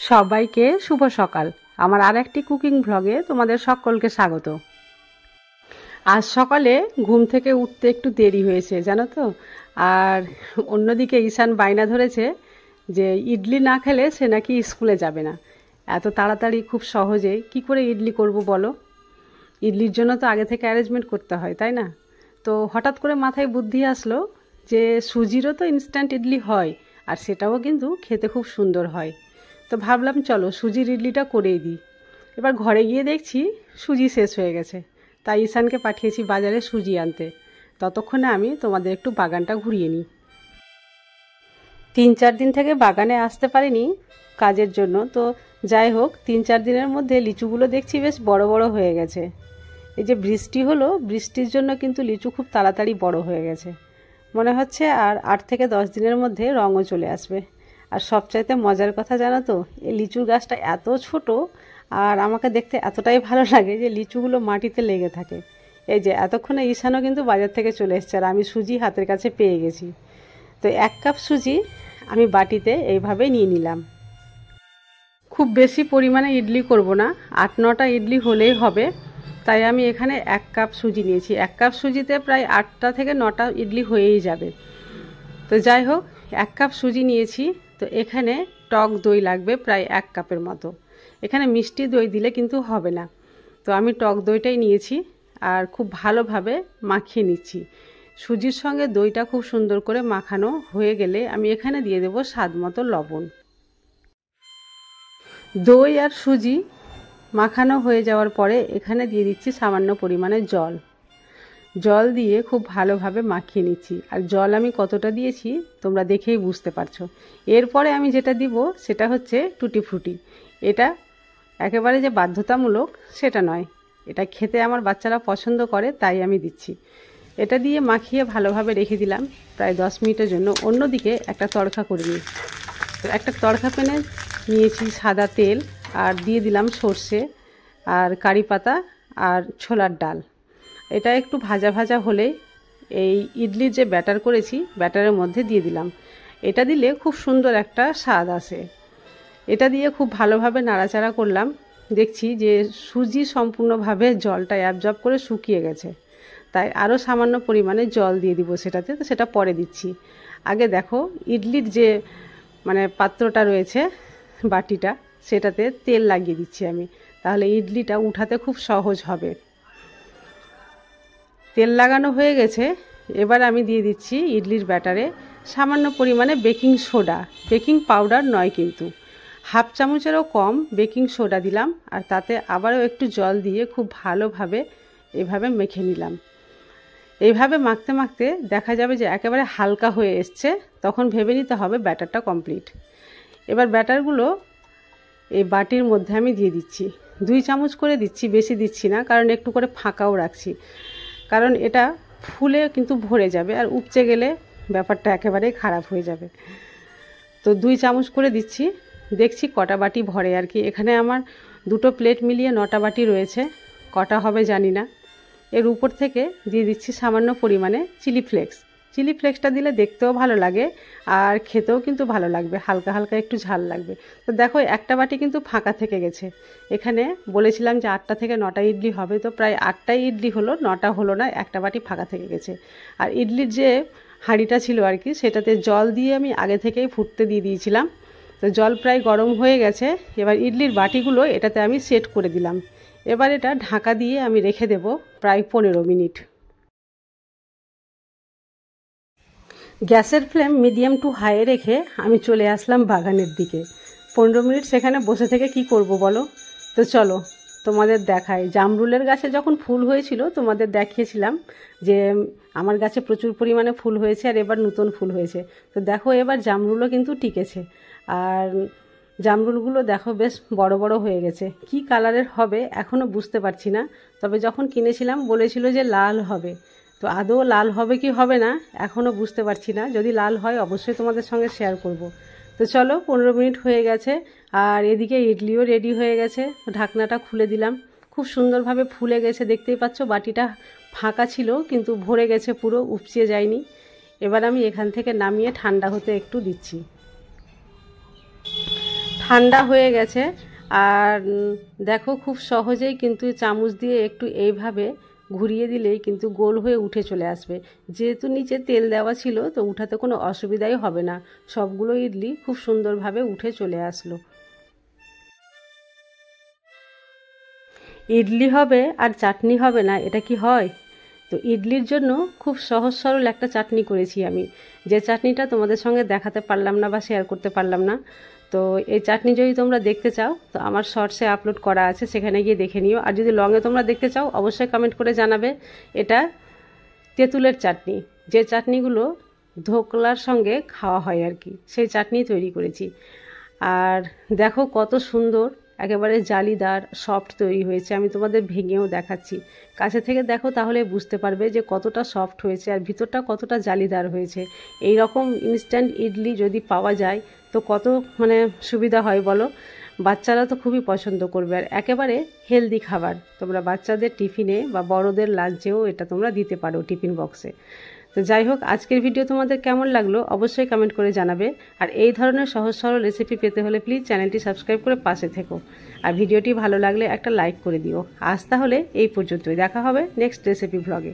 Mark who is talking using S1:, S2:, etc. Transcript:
S1: সবাইকে শুভ সকাল। আমার আরেকটি কুকিং ব্লগে তোমাদের সকলকে স্বাগত। আজ সকালে ঘুম থেকে উঠতে একটু দেরি হয়েছে জানো তো। আর অন্যদিকে ঈশান বায়না ধরেছে যে ইডলি না খেলে সে নাকি স্কুলে যাবে না। এত তাড়াতাড়ি খুব সহজে কি করে ইডলি করব বলো? ইডলির জন্য তো আগে থেকে অ্যারেঞ্জমেন্ট করতে হয়, তাই না? তো হঠাৎ করে মাথায় বুদ্ধি আসলো যে সুজিরও তো ইনস্ট্যান্ট ইডলি হয়, আর সেটাও কিন্তু খেতে খুব সুন্দর হয়। তো ভাবলাম চলো সুজির ইডলিটা করেই দিই। এবার ঘরে গিয়ে দেখছি সুজি শেষ হয়ে গেছে, তাই ঈশানকে পাঠিয়েছি বাজারে সুজি আনতে। ততক্ষণে আমি তোমাদের একটু বাগানটা ঘুরিয়ে নিই। 3-4 দিন থেকে বাগানে আসতে পারিনি কাজের জন্য, তো যাই হোক 3-4 দিনের মধ্যে লিচুগুলো দেখছি বেশ বড় বড় হয়ে গেছে। এই যে বৃষ্টি হলো, বৃষ্টির জন্য কিন্তু লিচু খুব তাড়াতাড়ি বড় হয়ে গেছে। মনে হচ্ছে আর 8 থেকে 10 দিনের মধ্যে রঙও চলে আসবে। আর সবচাইতে মজার কথা জানো তো, এই লিচুর গাছটা এত ছোট আর আমাকে দেখতে এতটাই ভালো লাগে যে লিচুগুলো মাটিতে লেগে থাকে। এই যে এতক্ষণে ঈশানও কিন্তু বাজার থেকে চলে এসেছে আর আমি সুজি হাতের কাছে পেয়ে গেছি। তো 1 কাপ সুজি আমি বাটিতে এইভাবে নিয়ে নিলাম। খুব বেশি পরিমাণে ইডলি করব না, 8-9টা ইডলি হলেই হবে, তাই আমি এখানে 1 কাপ সুজি নিয়েছি। 1 কাপ সুজিতে প্রায় 8টা থেকে 9টা ইডলি হয়েই যাবে। তো যাই হোক 1 কাপ সুজি নিয়েছি। তো এখানে টক দই লাগবে প্রায় 1 কাপের মতো। এখানে মিষ্টি দই দিলে কিন্তু হবে না, তো আমি টক দইটাই নিয়েছি আর খুব ভালোভাবে মাখিয়ে নিচ্ছি। সুজির সঙ্গে দইটা খুব সুন্দর করে মাখানো হয়ে গেলে আমি এখানে দিয়ে দেব স্বাদ মতো লবণ। দই আর সুজি মাখানো হয়ে যাওয়ার পরে এখানে দিয়ে দিচ্ছি সামান্য পরিমাণে জল। জল দিয়ে খুব ভালোভাবে মাখিয়ে নিচ্ছি। আর জল আমি কতটা দিয়েছি তোমরা দেখেই বুঝতে পারছো। এরপরে আমি যেটা দিব সেটা হচ্ছে টুটি ফ্রুটি। এটা একেবারে যে বাধ্যতামূলক সেটা নয়, এটা খেতে আমার বাচ্চারা পছন্দ করে তাই আমি দিচ্ছি। এটা দিয়ে মাখিয়ে ভালোভাবে রেখে দিলাম প্রায় 10 মিনিটের জন্য। অন্যদিকে একটা তড়কা করে নিই। তো একটা তড়কা প্যানে নিয়েছি সাদা তেল আর দিয়ে দিলাম সর্ষে আর কারি পাতা আর ছোলার ডাল। এটা একটু ভাজা ভাজা হলে এই ইডলির যে ব্যাটার করেছি ব্যাটারের মধ্যে দিয়ে দিলাম। এটা দিলে খুব সুন্দর একটা স্বাদ আসে। এটা দিয়ে খুব ভালোভাবে নাড়াচাড়া করলাম। দেখছি যে সুজি সম্পূর্ণভাবে জলটা অ্যাবজর্ব করে শুকিয়ে গেছে, তাই আরও সামান্য পরিমাণে জল দিয়ে দিব সেটাতে। তো সেটা পরে দিচ্ছি। আগে দেখো ইডলির যে পাত্রটা রয়েছে, বাটিটা, সেটাতে তেল লাগিয়ে দিচ্ছি আমি, তাহলে ইডলিটা উঠাতে খুব সহজ হবে। তেল লাগানো হয়ে গেছে। এবার আমি দিয়ে দিচ্ছি ইডলির ব্যাটারে সামান্য পরিমাণে বেকিং সোডা, বেকিং পাউডার নয় কিন্তু, 1/2 চামচেরও কম বেকিং সোডা দিলাম। আর তাতে আবারও একটু জল দিয়ে খুব ভালোভাবে এভাবে মেখে নিলাম। এইভাবে মাখতে মাখতে দেখা যাবে যে একেবারে হালকা হয়ে এসছে, তখন ভেবে নিতে হবে ব্যাটারটা কমপ্লিট। এবার ব্যাটারগুলো এই বাটির মধ্যে আমি দিয়ে দিচ্ছি। 2 চামচ করে দিচ্ছি, বেশি দিচ্ছি না, কারণ একটু করে ফাঁকাও রাখছি, কারণ এটা ফুলে কিন্তু ভরে যাবে আর উপচে গেলে ব্যাপারটা একেবারেই খারাপ হয়ে যাবে। তো 2 চামচ করে দিচ্ছি। দেখছি কটা বাটি ভরে আর কি। এখানে আমার 2টো প্লেট মিলিয়ে 9টা বাটি রয়েছে, কটা হবে জানি না। এর উপর থেকে দিয়ে দিচ্ছি সামান্য পরিমাণে চিলি ফ্লেক্স। চিলি ফ্লেক্সটা দিলে দেখতেও ভালো লাগে আর খেতেও কিন্তু ভালো লাগবে, হালকা হালকা একটু ঝাল লাগবে। তো দেখো একটা বাটি কিন্তু ফাঁকা থেকে গেছে। এখানে বলেছিলাম যে 8টা থেকে 9টা ইডলি হবে, তো প্রায় 8টাই ইডলি হলো, 9টা হলো না, একটা বাটি ফাঁকা থেকে গেছে। আর ইডলির যে হাঁড়িটা ছিল আর কি, সেটাতে জল দিয়ে আমি আগে থেকেই ফুটতে দিয়ে দিয়েছিলাম। তো জল প্রায় গরম হয়ে গেছে। এবার ইডলির বাটিগুলো এটাতে আমি সেট করে দিলাম। এবার এটা ঢাকা দিয়ে আমি রেখে দেব প্রায় 15 মিনিট। গ্যাসের ফ্লেম মিডিয়াম টু হাই রেখে আমি চলে আসলাম বাগানের দিকে। 15 মিনিট সেখানে বসে থেকে কি করব বলো? তো চলো তোমাদের দেখাই। জামরুলের গাছে যখন ফুল হয়েছিল তোমাদের দেখিয়েছিলাম যে আমার গাছে প্রচুর পরিমাণে ফুল হয়েছে আর এবার নতুন ফুল হয়েছে। তো দেখো এবার জামরুলও কিন্তু টিকেছে। আর জামরুলগুলো দেখো বেশ বড় বড় হয়ে গেছে। কি কালারের হবে এখনও বুঝতে পারছি না, তবে যখন কিনেছিলাম বলেছিল যে লাল হবে। তো আদৌ লাল হবে কি হবে না এখনও বুঝতে পারছি না। যদি লাল হয় অবশ্যই তোমাদের সঙ্গে শেয়ার করব। তো চলো 15 মিনিট হয়ে গেছে আর এদিকে ইডলিও রেডি হয়ে গেছে। ঢাকনাটা খুলে দিলাম, খুব সুন্দরভাবে ফুলে গেছে, দেখতেই পাচ্ছ। বাটিটা ফাঁকা ছিল কিন্তু ভরে গেছে, পুরো উপচিয়ে যায়নি। এবার আমি এখান থেকে নামিয়ে ঠান্ডা হতে একটু দিচ্ছি। ঠান্ডা হয়ে গেছে। আর দেখো খুব সহজেই কিন্তু চামচ দিয়ে একটু এইভাবে ঘুরিয়ে দিলেই কিন্তু গোল হয়ে উঠে চলে আসবে। যেহেতু নিচে তেল দেওয়া ছিল তো উঠাতে কোনো অসুবিধাই হবে না। সবগুলো ইডলি খুব সুন্দরভাবে উঠে চলে আসলো। ইডলি হবে আর চাটনি হবে না, এটা কি হয়? তো ইডলির জন্য খুব সহজ সরল একটা চাটনি করেছি আমি, যে চাটনিটা তোমাদের সঙ্গে দেখাতে পারলাম না বা শেয়ার করতে পারলাম না। তো এই চাটনি যদি তোমরা দেখতে চাও তো আমার শর্টসে আপলোড করা আছে, সেখানে গিয়ে দেখে নিও। আর যদি লংয়ে তোমরা দেখতে চাও অবশ্যই কমেন্ট করে জানাবে। এটা তেঁতুলের চাটনি, যে চাটনিগুলো ধোকলার সঙ্গে খাওয়া হয় আর কি, সেই চাটনি তৈরি করেছি। আর দেখো কত সুন্দর একেবারে জালিদার সফট তৈরি হয়েছে। আমি তোমাদের ভেঙেও দেখাচ্ছি, কাছে থেকে দেখো তাহলে বুঝতে পারবে যে কতটা সফট হয়েছে আর ভিতরটা কতটা জালিদার হয়েছে। এই রকম ইনস্ট্যান্ট ইডলি যদি পাওয়া যায় তো কত সুবিধা হয় বলো। বাচ্চারা তো খুবই পছন্দ করবে, আর একেবারে হেলদি খাবার। তোমরা বাচ্চাদের টিফিনে বা বড়দের লাঞ্চেও এটা তোমরা দিতে পারো টিফিন বক্সে। তো যাই হোক, আজকের ভিডিও তোমাদের কেমন লাগলো অবশ্যই কমেন্ট করে জানাবে। আর এই ধরনের সহজ সরল রেসিপি পেতে হলে প্লিজ চ্যানেলটি সাবস্ক্রাইব করে পাশে থেকো। আর ভিডিওটি ভালো লাগলে একটা লাইক করে দিও। আজ তাহলে এই পর্যন্তই, দেখা হবে নেক্সট রেসিপি ব্লগে।